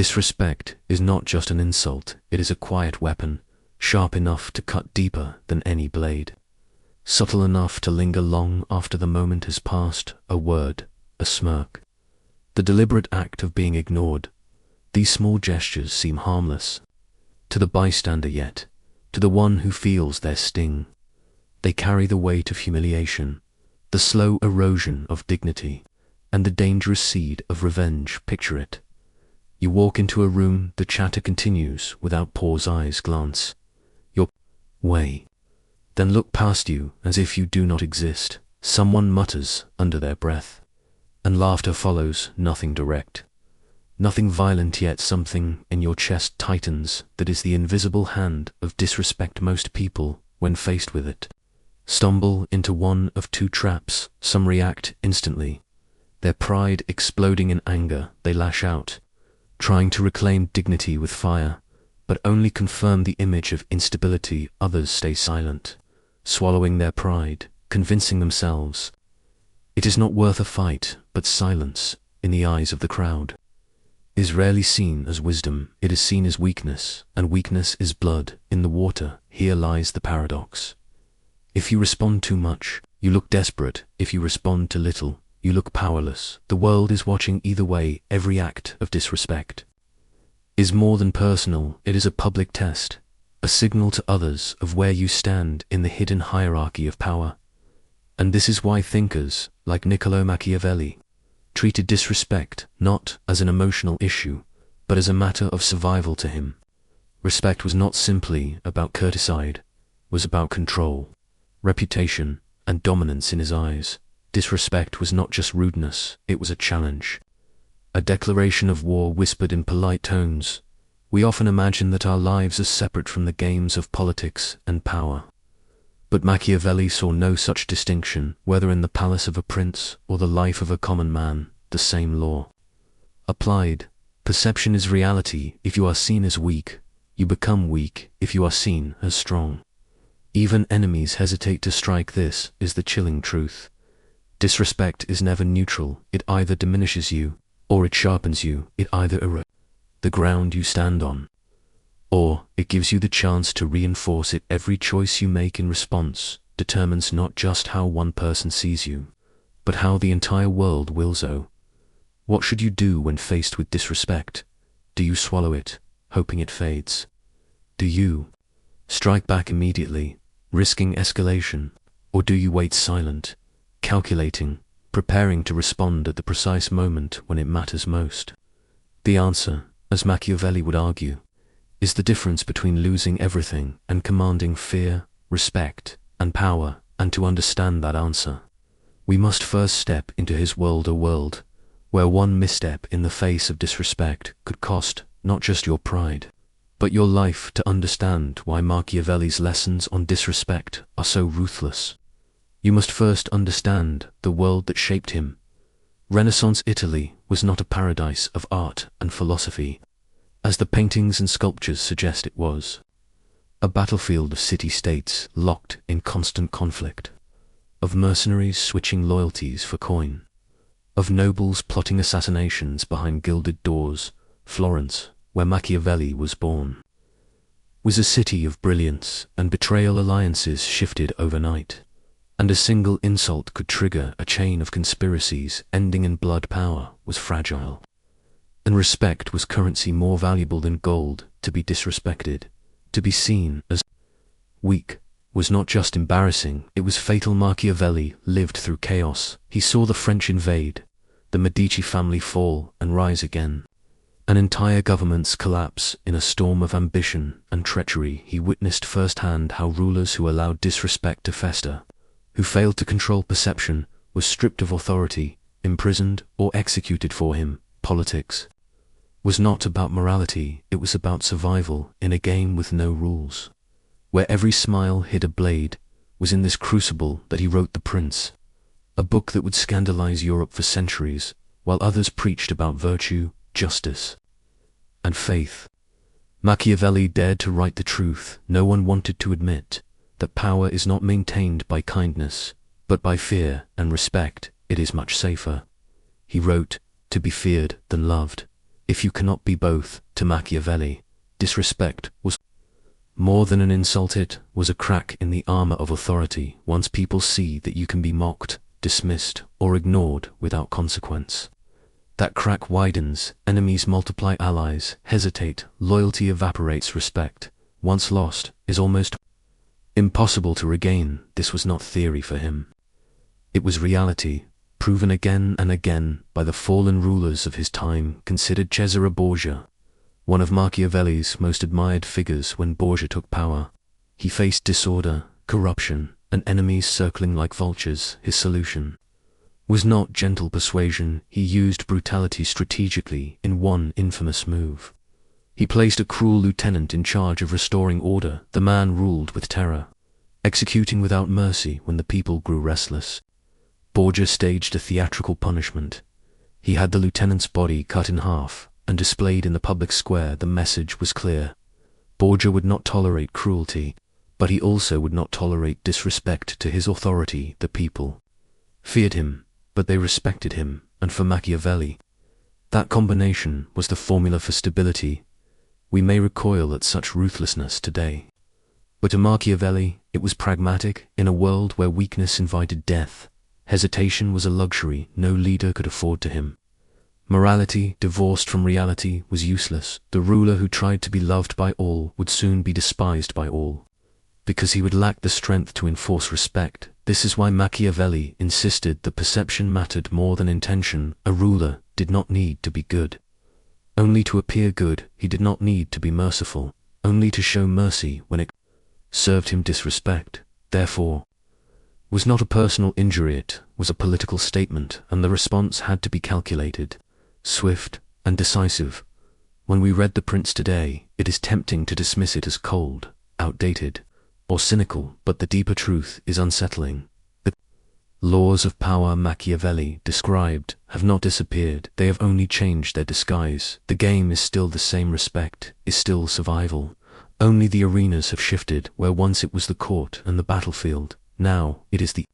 Disrespect is not just an insult, it is a quiet weapon, sharp enough to cut deeper than any blade, subtle enough to linger long after the moment has passed, a word, a smirk, the deliberate act of being ignored. These small gestures seem harmless to the bystander, yet, to the one who feels their sting, they carry the weight of humiliation, the slow erosion of dignity, and the dangerous seed of revenge. Picture it. You walk into a room, the chatter continues without pause, eyes glance your way, then look past you as if you do not exist. Someone mutters under their breath, and laughter follows, nothing direct, nothing violent, yet something in your chest tightens. That is the invisible hand of disrespect. Most people, when faced with it, stumble into one of two traps. Some react instantly, their pride exploding in anger. They lash out, trying to reclaim dignity with fire, but only confirm the image of instability. Others stay silent, swallowing their pride, convincing themselves it is not worth a fight. But silence, in the eyes of the crowd, is rarely seen as wisdom. It is seen as weakness, and weakness is blood in the water. Here lies the paradox. If you respond too much, you look desperate. If you respond too little, you look powerless. The world is watching either way. Every act of disrespect is more than personal, it is a public test, a signal to others of where you stand in the hidden hierarchy of power. And this is why thinkers like Niccolò Machiavelli treated disrespect not as an emotional issue, but as a matter of survival. To him, respect was not simply about courtesy, it was about control, reputation, and dominance. In his eyes, disrespect was not just rudeness, it was a challenge, a declaration of war whispered in polite tones. We often imagine that our lives are separate from the games of politics and power. But Machiavelli saw no such distinction. Whether in the palace of a prince or the life of a common man, the same law applied. Perception is reality. If you are seen as weak, you become weak. If you are seen as strong, even enemies hesitate to strike. This is the chilling truth. Disrespect is never neutral. It either diminishes you, or it sharpens you. It either erodes the ground you stand on, or it gives you the chance to reinforce it. Every choice you make in response determines not just how one person sees you, but how the entire world will. So, what should you do when faced with disrespect? Do you swallow it, hoping it fades? Do you strike back immediately, risking escalation? Or do you wait silent, calculating, preparing to respond at the precise moment when it matters most? The answer, as Machiavelli would argue, is the difference between losing everything and commanding fear, respect, and power. And to understand that answer, we must first step into his world, a world where one misstep in the face of disrespect could cost not just your pride, but your life. To understand why Machiavelli's lessons on disrespect are so ruthless, you must first understand the world that shaped him. Renaissance Italy was not a paradise of art and philosophy, as the paintings and sculptures suggest. It was a battlefield of city-states locked in constant conflict, of mercenaries switching loyalties for coin, of nobles plotting assassinations behind gilded doors. Florence, where Machiavelli was born, was a city of brilliance and betrayal. Alliances shifted overnight, and a single insult could trigger a chain of conspiracies ending in blood. Power was fragile, and respect was currency more valuable than gold. To be disrespected, to be seen as weak, was not just embarrassing, it was fatal. Machiavelli lived through chaos. He saw the French invade, the Medici family fall and rise again, an entire government's collapse in a storm of ambition and treachery. He witnessed firsthand how rulers who allowed disrespect to fester, who failed to control perception, were stripped of authority, imprisoned, or executed. For him, politics was not about morality, it was about survival in a game with no rules, where every smile hid a blade. Was in this crucible that he wrote The Prince, a book that would scandalize Europe for centuries, while others preached about virtue, justice, and faith. Machiavelli dared to write the truth. No one wanted to admit that power is not maintained by kindness, but by fear and respect. It is much safer, he wrote, to be feared than loved. If you cannot be both, to Machiavelli, disrespect was more than an insult. It was a crack in the armor of authority. Once people see that you can be mocked, dismissed, or ignored without consequence, that crack widens, enemies multiply, allies hesitate, loyalty evaporates, respect, once lost, is almost impossible to regain. This was not theory for him. It was reality, proven again and again by the fallen rulers of his time. Considered Cesare Borgia, one of Machiavelli's most admired figures. When Borgia took power, he faced disorder, corruption, and enemies circling like vultures. His solution was not gentle persuasion. He used brutality strategically. In one infamous move, he placed a cruel lieutenant in charge of restoring order. The man ruled with terror, executing without mercy when the people grew restless. Borgia staged a theatrical punishment. He had the lieutenant's body cut in half and displayed in the public square. The message was clear. Borgia would not tolerate cruelty, but he also would not tolerate disrespect to his authority. The people feared him, but they respected him, and for Machiavelli, that combination was the formula for stability. We may recoil at such ruthlessness today, but to Machiavelli it was pragmatic. In a world where weakness invited death, hesitation was a luxury no leader could afford to him. Morality, divorced from reality, was useless. The ruler who tried to be loved by all would soon be despised by all, because he would lack the strength to enforce respect. This is why Machiavelli insisted that perception mattered more than intention. A ruler did not need to be good only to appear good. He did not need to be merciful only to show mercy when it served him. Disrespect, therefore, was not a personal injury, it was a political statement, and the response had to be calculated, swift, and decisive. When we read The Prince today, it is tempting to dismiss it as cold, outdated, or cynical, but the deeper truth is unsettling. The laws of power Machiavelli described have not disappeared, they have only changed their disguise. The game is still the same, respect is still survival, only the arenas have shifted. Where once it was the court and the battlefield, now it is the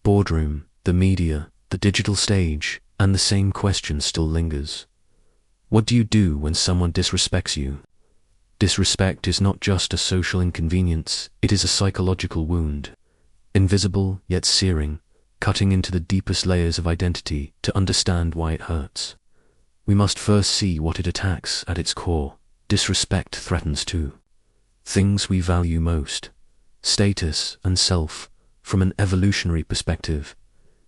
boardroom, the media, the digital stage, and the same question still lingers. What do you do when someone disrespects you? Disrespect is not just a social inconvenience, it is a psychological wound, invisible yet searing, cutting into the deepest layers of identity. To understand why it hurts, we must first see what it attacks at its core. Disrespect threatens two things we value most: status and self. From an evolutionary perspective,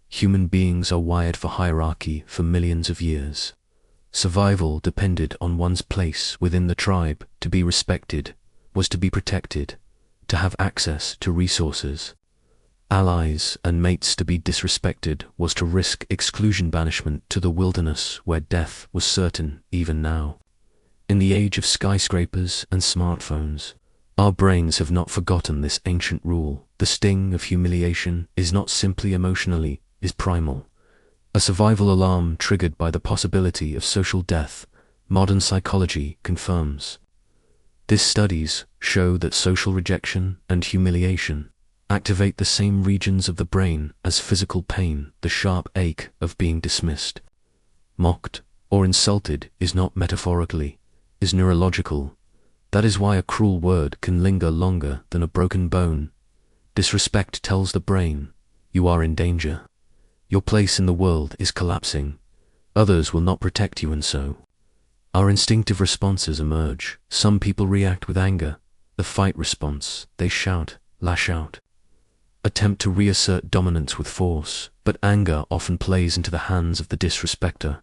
human beings are wired for hierarchy. For millions of years, survival depended on one's place within the tribe. To be respected was to be protected, to have access to resources, allies, and mates. To be disrespected was to risk exclusion, banishment to the wilderness where death was certain. Even now, in the age of skyscrapers and smartphones, our brains have not forgotten this ancient rule. The sting of humiliation is not simply emotionally, is primal. A survival alarm triggered by the possibility of social death. Modern psychology confirms this. Studies show that social rejection and humiliation activate the same regions of the brain as physical pain. The sharp ache of being dismissed, mocked, or insulted is not metaphorically, is neurological. That is why a cruel word can linger longer than a broken bone. Disrespect tells the brain, you are in danger. Your place in the world is collapsing. Others will not protect you, and so our instinctive responses emerge. Some people react with anger, the fight response. They shout, lash out, attempt to reassert dominance with force. But anger often plays into the hands of the disrespecter.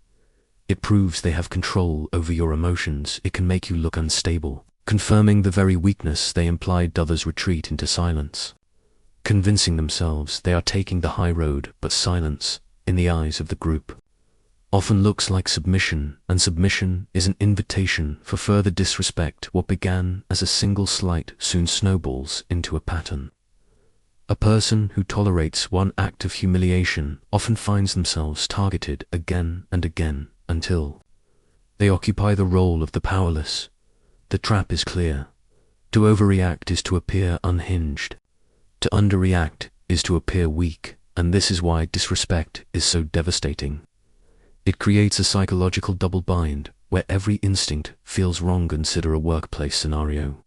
It proves they have control over your emotions. It can make you look unstable, confirming the very weakness they implied. Others retreat into silence, convincing themselves they are taking the high road. But silence, in the eyes of the group, often looks like submission, and submission is an invitation for further disrespect. What began as a single slight soon snowballs into a pattern. A person who tolerates one act of humiliation often finds themselves targeted again and again, until they occupy the role of the powerless. The trap is clear. To overreact is to appear unhinged. To underreact is to appear weak, and this is why disrespect is so devastating. It creates a psychological double bind. where every instinct feels wrong. Consider a workplace scenario.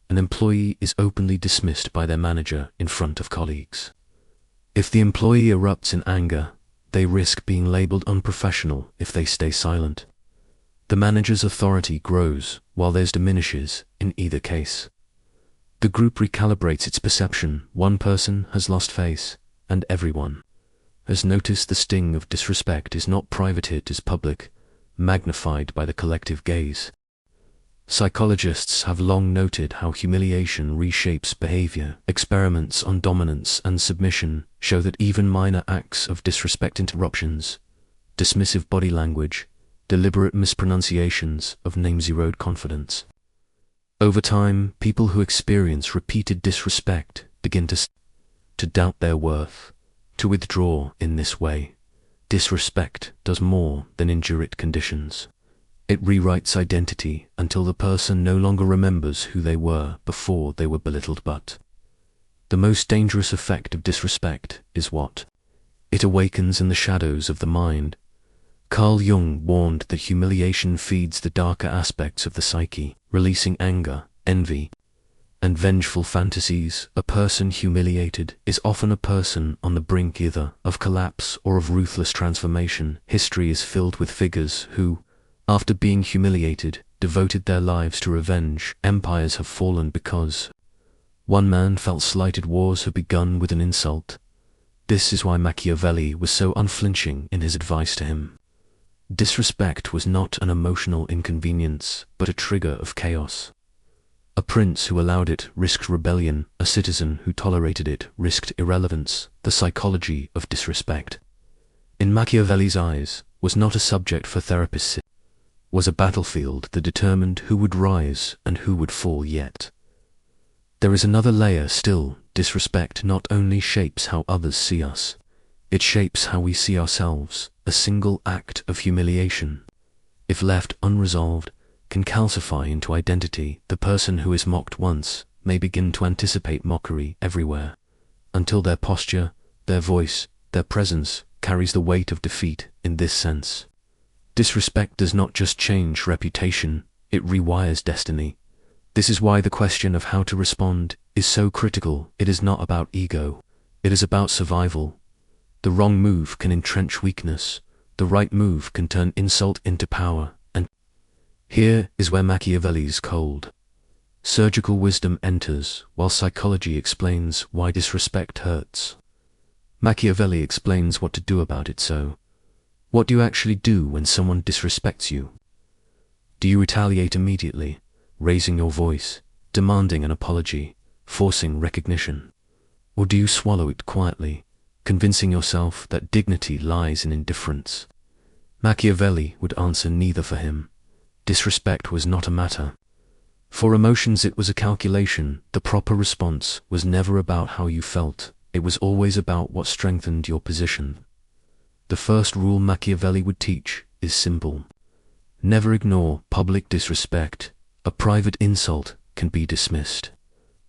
An employee is openly dismissed by their manager in front of colleagues. If the employee erupts in anger, they risk being labeled unprofessional if they stay silent. The manager's authority grows while theirs diminishes in either case. The group recalibrates its perception. One person has lost face, and everyone has noticed the sting of disrespect is not private, it is public, magnified by the collective gaze. Psychologists have long noted how humiliation reshapes behavior. Experiments on dominance and submission show that even minor acts of disrespect, interruptions, dismissive body language, deliberate mispronunciations of names erode confidence. Over time, people who experience repeated disrespect begin to doubt their worth, to withdraw in this way. Disrespect does more than injure it conditions. It rewrites identity until the person no longer remembers who they were before they were belittled. But the most dangerous effect of disrespect is what it awakens in the shadows of the mind. Carl Jung warned that humiliation feeds the darker aspects of the psyche, releasing anger, envy, and vengeful fantasies. A person humiliated is often a person on the brink either of collapse or of ruthless transformation. History is filled with figures who, after being humiliated, devoted their lives to revenge. Empires have fallen because one man felt slighted. Wars have begun with an insult. This is why Machiavelli was so unflinching in his advice to him. Disrespect was not an emotional inconvenience, but a trigger of chaos. A prince who allowed it risked rebellion. A citizen who tolerated it risked irrelevance. The psychology of disrespect, in Machiavelli's eyes, was not a subject for therapists. It was a battlefield that determined who would rise and who would fall. Yet there is another layer still. Disrespect not only shapes how others see us, it shapes how we see ourselves. A single act of humiliation, if left unresolved, can calcify into identity. The person who is mocked once may begin to anticipate mockery everywhere, until their posture, their voice, their presence carries the weight of defeat. In this sense, disrespect does not just change reputation, it rewires destiny. This is why the question of how to respond is so critical. It is not about ego, it is about survival. The wrong move can entrench weakness, the right move can turn insult into power, and here is where Machiavelli's cold, surgical wisdom enters, while psychology explains why disrespect hurts. Machiavelli explains what to do about it. So, what do you actually do when someone disrespects you? Do you retaliate immediately, raising your voice, demanding an apology, forcing recognition? Or do you swallow it quietly, convincing yourself that dignity lies in indifference? Machiavelli would answer neither for him. Disrespect was not a matter for emotions, it was a calculation. The proper response was never about how you felt, it was always about what strengthened your position. The first rule Machiavelli would teach is simple. Never ignore public disrespect. A private insult can be dismissed,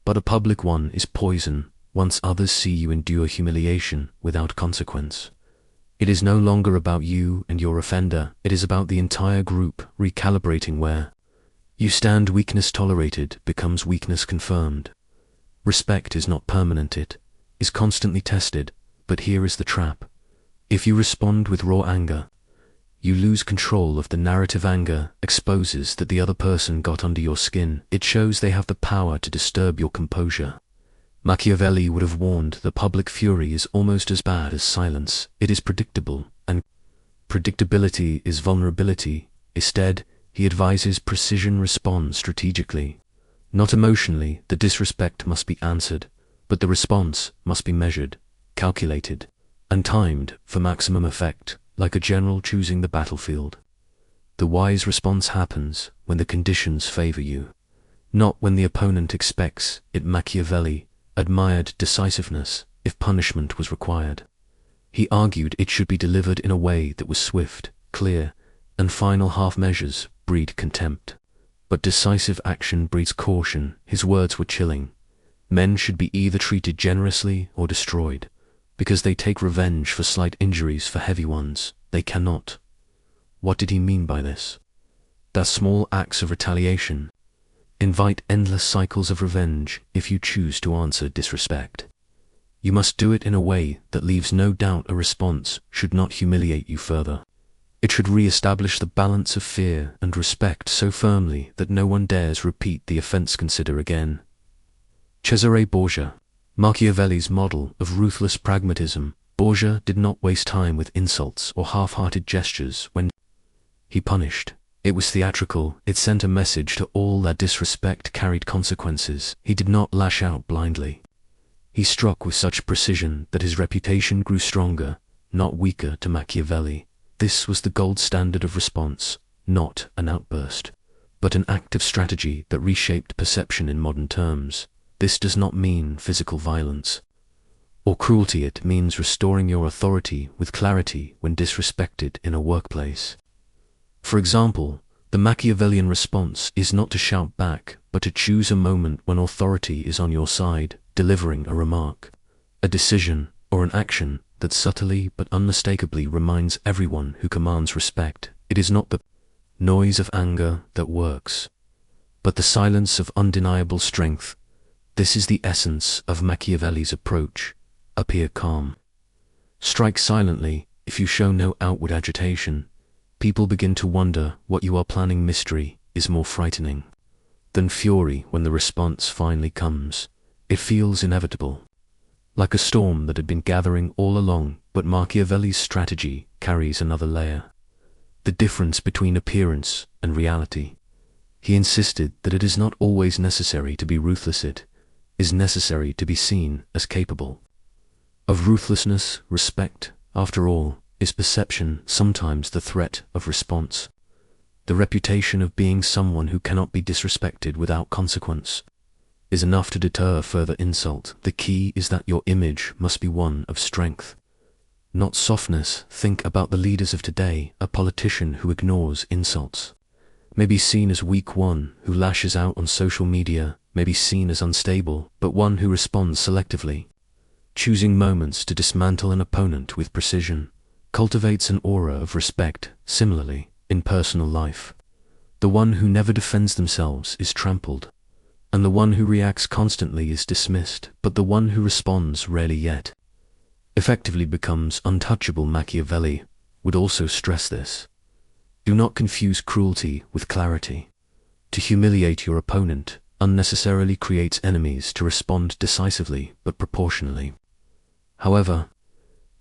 but a public one is poison. Once others see you endure humiliation without consequence, it is no longer about you and your offender, it is about the entire group. Recalibrating where you stand, weakness tolerated becomes weakness confirmed. Respect is not permanent, it is constantly tested. But here is the trap. If you respond with raw anger, you lose control of the narrative. Anger exposes that the other person got under your skin. It shows they have the power to disturb your composure. Machiavelli would have warned that public fury is almost as bad as silence. It is predictable, and predictability is vulnerability. Instead, he advises precision. Respond strategically, not emotionally. The disrespect must be answered, but the response must be measured, calculated, and timed for maximum effect, like a general choosing the battlefield. The wise response happens when the conditions favor you, not when the opponent expects it. Machiavelli admired decisiveness if punishment was required. He argued it should be delivered in a way that was swift, clear, and final. Half measures breed contempt, but decisive action breeds caution. His words were chilling. Men should be either treated generously or destroyed, because they take revenge for slight injuries, for heavy ones they cannot. What did he mean by this? They're small acts of retaliation. Invite endless cycles of revenge if you choose to answer disrespect. You must do it in a way that leaves no doubt a response should not humiliate you further. It should re-establish the balance of fear and respect so firmly that no one dares repeat the offense. Consider again Cesare Borgia, Machiavelli's model of ruthless pragmatism. Borgia did not waste time with insults or half-hearted gestures when he punished. It was theatrical. It sent a message to all that disrespect carried consequences. He did not lash out blindly. He struck with such precision that his reputation grew stronger, not weaker. To Machiavelli, this was the gold standard of response, not an outburst, but an active strategy that reshaped perception. In modern terms, this does not mean physical violence or cruelty. It means restoring your authority with clarity when disrespected in a workplace. For example, the Machiavellian response is not to shout back, but to choose a moment when authority is on your side, delivering a remark, a decision, or an action that subtly but unmistakably reminds everyone who commands respect. It is not the noise of anger that works, but the silence of undeniable strength. This is the essence of Machiavelli's approach. Appear calm. Strike silently. If you show no outward agitation, people begin to wonder what you are planning. Mystery is more frightening than fury. When the response finally comes, it feels inevitable, like a storm that had been gathering all along. But Machiavelli's strategy carries another layer: the difference between appearance and reality. He insisted that it is not always necessary to be ruthless. It is necessary to be seen as capable of ruthlessness. Respect, after all, is perception, sometimes the threat of response. The reputation of being someone who cannot be disrespected without consequence is enough to deter further insult. The key is that your image must be one of strength, not softness. Think about the leaders of today. A politician who ignores insults may be seen as weak. One who lashes out on social media may be seen as unstable, but one who responds selectively, choosing moments to dismantle an opponent with precision, cultivates an aura of respect. Similarly, in personal life, the one who never defends themselves is trampled, and the one who reacts constantly is dismissed, but the one who responds rarely yet effectively becomes untouchable. Machiavelli would also stress this. Do not confuse cruelty with clarity. To humiliate your opponent unnecessarily creates enemies. To respond decisively but proportionally, however,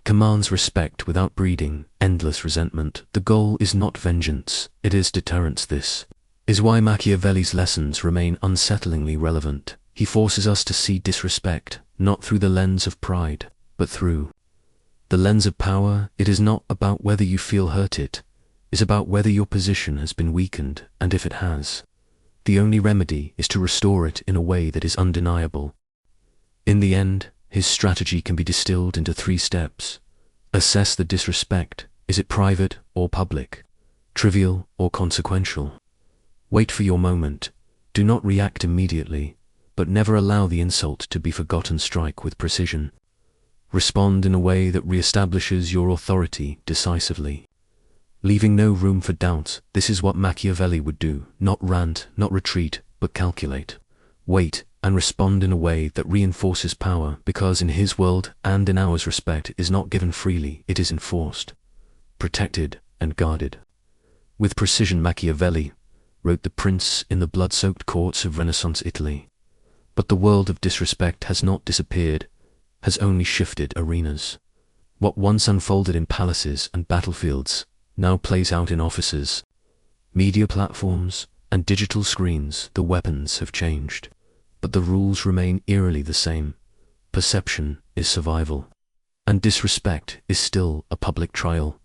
commands respect without breeding endless resentment. The goal is not vengeance, it is deterrence. This is why Machiavelli's lessons remain unsettlingly relevant. He forces us to see disrespect not through the lens of pride, but through the lens of power. It is not about whether you feel hurt, it is about whether your position has been weakened, and if it has, the only remedy is to restore it in a way that is undeniable. In the end, his strategy can be distilled into 3 steps. Assess the disrespect. Is it private or public? Trivial or consequential? Wait for your moment. Do not react immediately, but never allow the insult to be forgotten. Strike with precision. Respond in a way that reestablishes your authority decisively, leaving no room for doubt. This is what Machiavelli would do. Not rant, not retreat, but calculate. Wait and respond in a way that reinforces power, because in his world and in ours, respect is not given freely, it is enforced, protected, and guarded. With precision, Machiavelli wrote The Prince in the blood-soaked courts of Renaissance Italy. But the world of disrespect has not disappeared, has only shifted arenas. What once unfolded in palaces and battlefields now plays out in offices, media platforms, and digital screens. The weapons have changed, but the rules remain eerily the same. Perception is survival, and disrespect is still a public trial.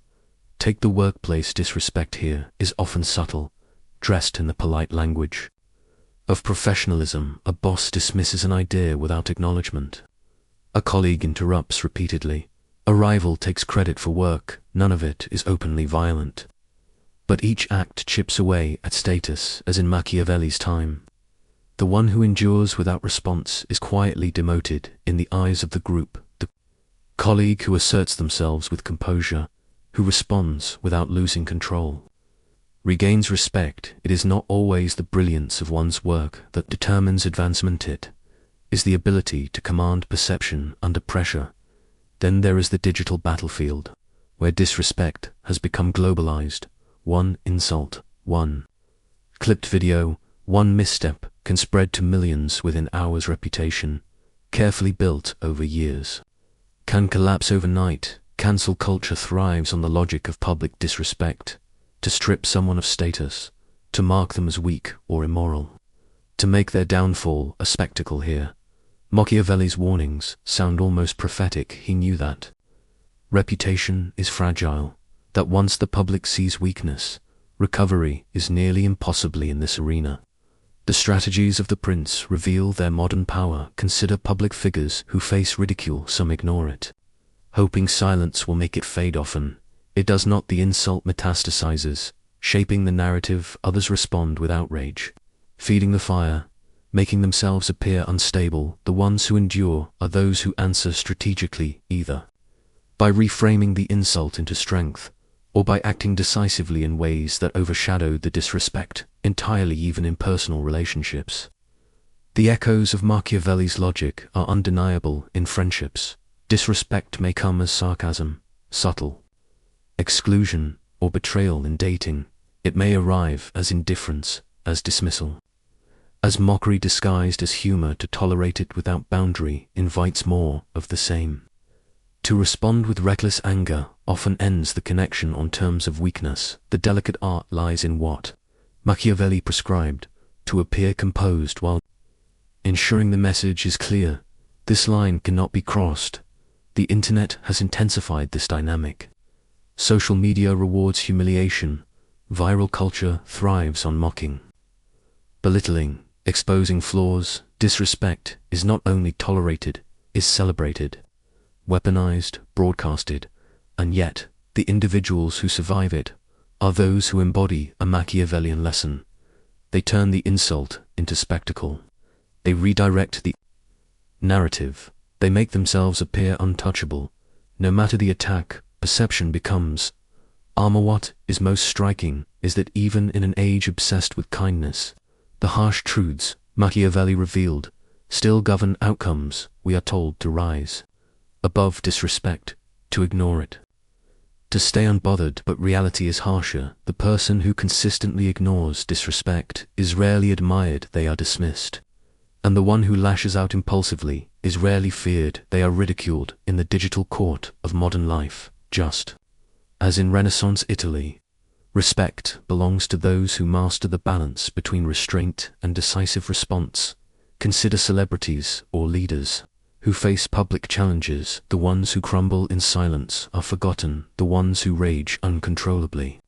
Take the workplace. Disrespect here is often subtle, dressed in the polite language of professionalism. A boss dismisses an idea without acknowledgement. A colleague interrupts repeatedly. A rival takes credit for work. None of it is openly violent, but each act chips away at status. As in Machiavelli's time, the one who endures without response is quietly demoted in the eyes of the group. The colleague who asserts themselves with composure, who responds without losing control, regains respect, it is not always the brilliance of one's work that determines advancement. It is the ability to command perception under pressure. Then there is the digital battlefield, where disrespect has become globalized. One insult, one clipped video, one misstep can spread to millions within hours. Reputation, carefully built over years, can collapse overnight. Cancel culture thrives on the logic of public disrespect. To strip someone of status, to mark them as weak or immoral, to make their downfall a spectacle. Here, Machiavelli's warnings sound almost prophetic. He knew that reputation is fragile, that once the public sees weakness, recovery is nearly impossible in this arena. The strategies of the prince reveal their modern power. Consider public figures who face ridicule. Some ignore it, hoping silence will make it fade. Often it does not. The insult metastasizes, shaping the narrative. Others respond with outrage, feeding the fire, making themselves appear unstable. The ones who endure are those who answer strategically, either by reframing the insult into strength, or by acting decisively in ways that overshadow the disrespect entirely. Even in personal relationships, the echoes of Machiavelli's logic are undeniable. In friendships, disrespect may come as sarcasm, subtle exclusion, or betrayal. In dating, it may arrive as indifference, as dismissal, as mockery disguised as humor. To tolerate it without boundary invites more of the same. To respond with reckless anger often ends the connection on terms of weakness. The delicate art lies in what Machiavelli prescribed: to appear composed while ensuring the message is clear. This line cannot be crossed. The internet has intensified this dynamic. Social media rewards humiliation. Viral culture thrives on mocking, belittling, exposing flaws. Disrespect is not only tolerated, is celebrated, weaponized, broadcasted, and yet the individuals who survive it are those who embody a Machiavellian lesson. They turn the insult into spectacle. They redirect the narrative. They make themselves appear untouchable. No matter the attack, perception becomes armor. What is most striking is that even in an age obsessed with kindness, the harsh truths Machiavelli revealed still govern outcomes. We are told to rise above disrespect, to ignore it, to stay unbothered. But reality is harsher. The person who consistently ignores disrespect is rarely admired. They are dismissed. And the one who lashes out impulsively is rarely feared. They are ridiculed. In the digital court of modern life, just as in Renaissance Italy, respect belongs to those who master the balance between restraint and decisive response. Consider celebrities or leaders who face public challenges. The ones who crumble in silence are forgotten. The ones who rage uncontrollably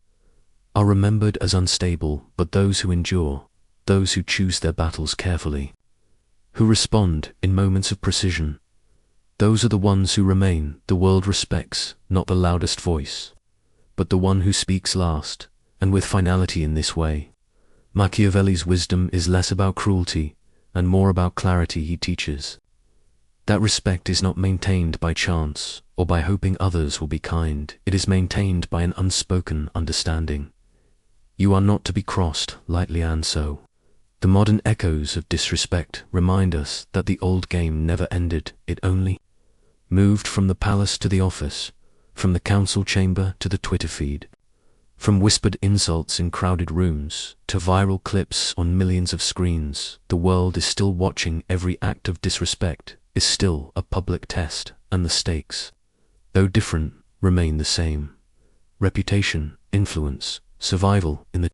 are remembered as unstable. But those who endure, those who choose their battles carefully, who respond in moments of precision, those are the ones who remain. The world respects not the loudest voice, but the one who speaks last, and with finality. In this way, Machiavelli's wisdom is less about cruelty and more about clarity. He teaches that respect is not maintained by chance or by hoping others will be kind. It is maintained by an unspoken understanding. You are not to be crossed lightly. And so, the modern echoes of disrespect remind us that the old game never ended. It only moved from the palace to the office, from the council chamber to the Twitter feed, from whispered insults in crowded rooms to viral clips on millions of screens. The world is still watching. Every act of disrespect is still a public test, and the stakes, though different, remain the same. Reputation, influence, survival. In the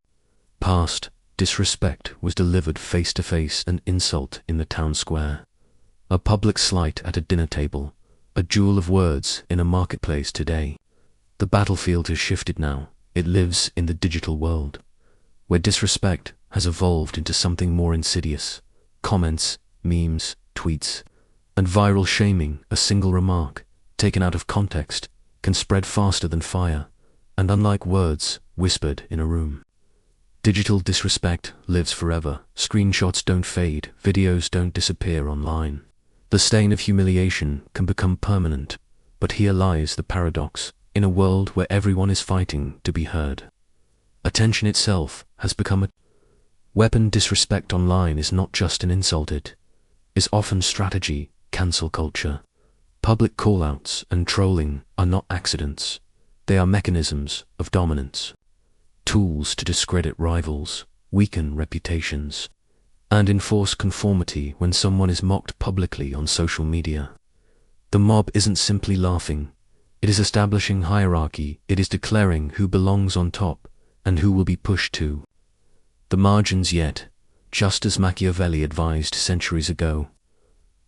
past, disrespect was delivered face to face, an insult in the town square, a public slight at a dinner table, a duel of words in a marketplace. Today, the battlefield has shifted. Now, it lives in the digital world, where disrespect has evolved into something more insidious. Comments, memes, tweets, and viral shaming. A single remark, taken out of context, can spread faster than fire, and unlike words whispered in a room, digital disrespect lives forever. Screenshots don't fade, videos don't disappear online. The stain of humiliation can become permanent. But here lies the paradox. In a world where everyone is fighting to be heard, Attention itself has become a weapon. Disrespect online is not just an insult, it is often strategy. Cancel culture, public callouts, and trolling are not accidents. They are mechanisms of dominance, tools to discredit rivals, weaken reputations, and enforce conformity. When someone is mocked publicly on social media, the mob isn't simply laughing, it is establishing hierarchy. It is declaring who belongs on top and who will be pushed to the margins. Yet, just as Machiavelli advised centuries ago,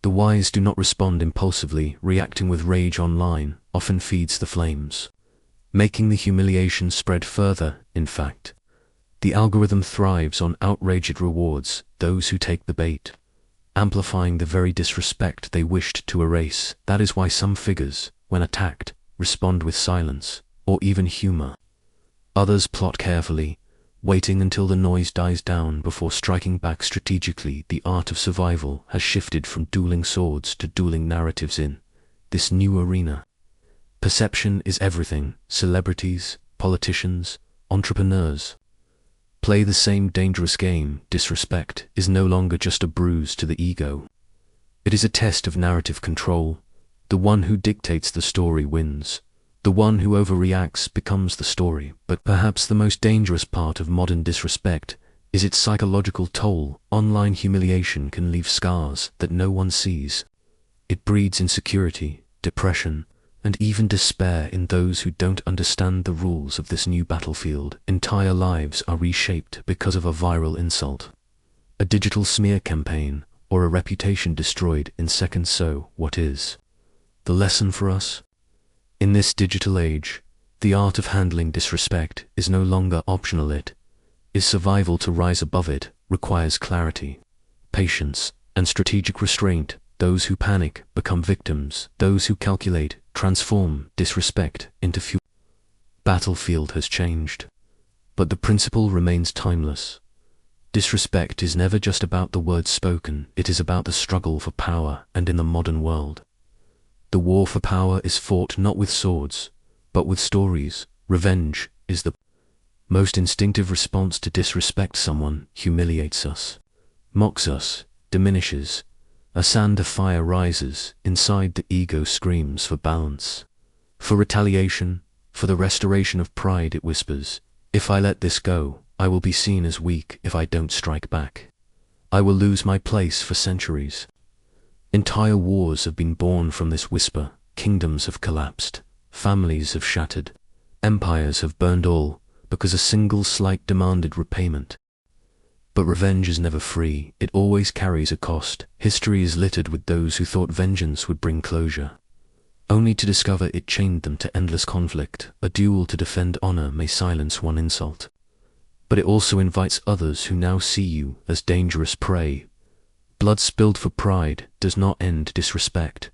the wise do not respond impulsively. Reacting with rage online often feeds the flames, making the humiliation spread further. In fact, the algorithm thrives on outrage. It rewards those who take the bait, amplifying the very disrespect they wished to erase. That is why some figures, when attacked, respond with silence or even humor. Others plot carefully, waiting until the noise dies down before striking back strategically. The art of survival has shifted from dueling swords to dueling narratives. In this new arena, perception is everything. Celebrities, politicians, entrepreneurs play the same dangerous game. Disrespect is no longer just a bruise to the ego. It is a test of narrative control. The one who dictates the story wins. The one who overreacts becomes the story. But perhaps the most dangerous part of modern disrespect is its psychological toll. Online humiliation can leave scars that no one sees. It breeds insecurity, depression, and even despair in those who don't understand the rules of this new battlefield. Entire lives are reshaped because of a viral insult, a digital smear campaign, or a reputation destroyed in seconds. So, what is the lesson for us? In this digital age, the art of handling disrespect is no longer optional. It is survival. To rise above it requires clarity, patience, and strategic restraint. Those who panic become victims. Those who calculate transform disrespect into fuel. Battlefield has changed, but the principle remains timeless. Disrespect is never just about the words spoken. It is about the struggle for power. And in the modern world, the war for power is fought not with swords, but with stories. Revenge is the most instinctive response to disrespect. Someone humiliates us, mocks us, diminishes. A sand of fire rises. Inside, the ego screams for balance, for retaliation, for the restoration of pride. It whispers, if I let this go, I will be seen as weak. If I don't strike back, I will lose my place. For centuries, entire wars have been born from this whisper. Kingdoms have collapsed, families have shattered, empires have burned, all because a single slight demanded repayment. But revenge is never free. It always carries a cost. History is littered with those who thought vengeance would bring closure, only to discover it chained them to endless conflict. A duel to defend honor may silence one insult, but it also invites others who now see you as dangerous prey. Blood spilled for pride does not end disrespect,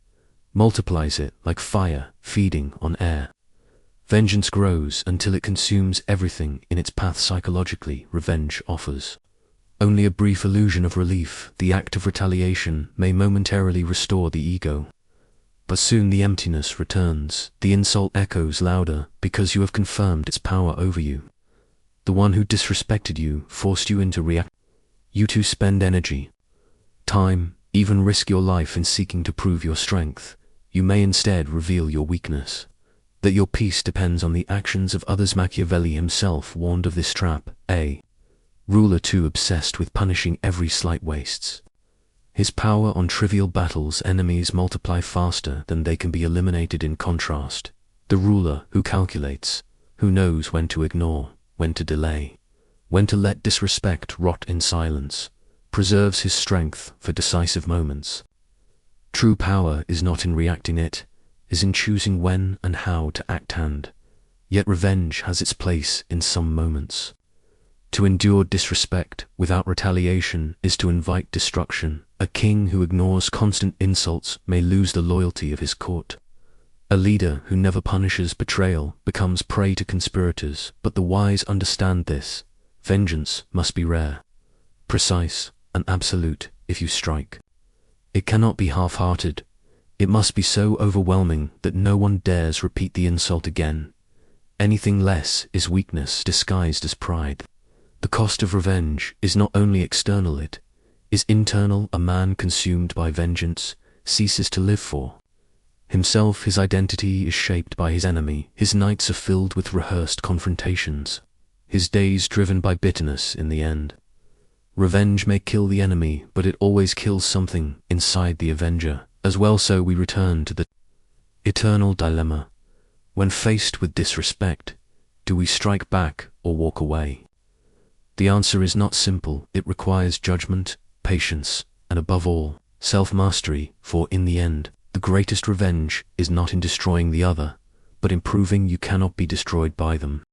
multiplies it like fire feeding on air. Vengeance grows until it consumes everything in its path. Psychologically, revenge offers only a brief illusion of relief. The act of retaliation may momentarily restore the ego, but soon the emptiness returns. The insult echoes louder because you have confirmed its power over you. The one who disrespected you forced you into react. You too spend energy, time, even risk your life in seeking to prove your strength. You may instead reveal your weakness, that your peace depends on the actions of others. Machiavelli himself warned of this trap. A ruler too obsessed with punishing every slight wastes his power on trivial battles. Enemies multiply faster than they can be eliminated. In contrast, the ruler who calculates, who knows when to ignore, when to delay, when to let disrespect rot in silence, preserves his strength for decisive moments. True power is not in reacting, it is in choosing when and how to act. And yet revenge has its place in some moments. To endure disrespect without retaliation is to invite destruction. A king who ignores constant insults may lose the loyalty of his court. A leader who never punishes betrayal becomes prey to conspirators. But the wise understand this. Vengeance must be rare, precise, and absolute. If you strike, it cannot be half-hearted. It must be so overwhelming that no one dares repeat the insult again. Anything less is weakness disguised as pride. The cost of revenge is not only external, it is internal. A man consumed by vengeance ceases to live for himself. His identity is shaped by his enemy. His nights are filled with rehearsed confrontations, his days driven by bitterness in the end. Revenge may kill the enemy, but it always kills something inside the avenger as well. So we return to the eternal dilemma. When faced with disrespect, do we strike back or walk away? The answer is not simple. It requires judgment, patience, and above all, self-mastery, for in the end, the greatest revenge is not in destroying the other, but in proving you cannot be destroyed by them.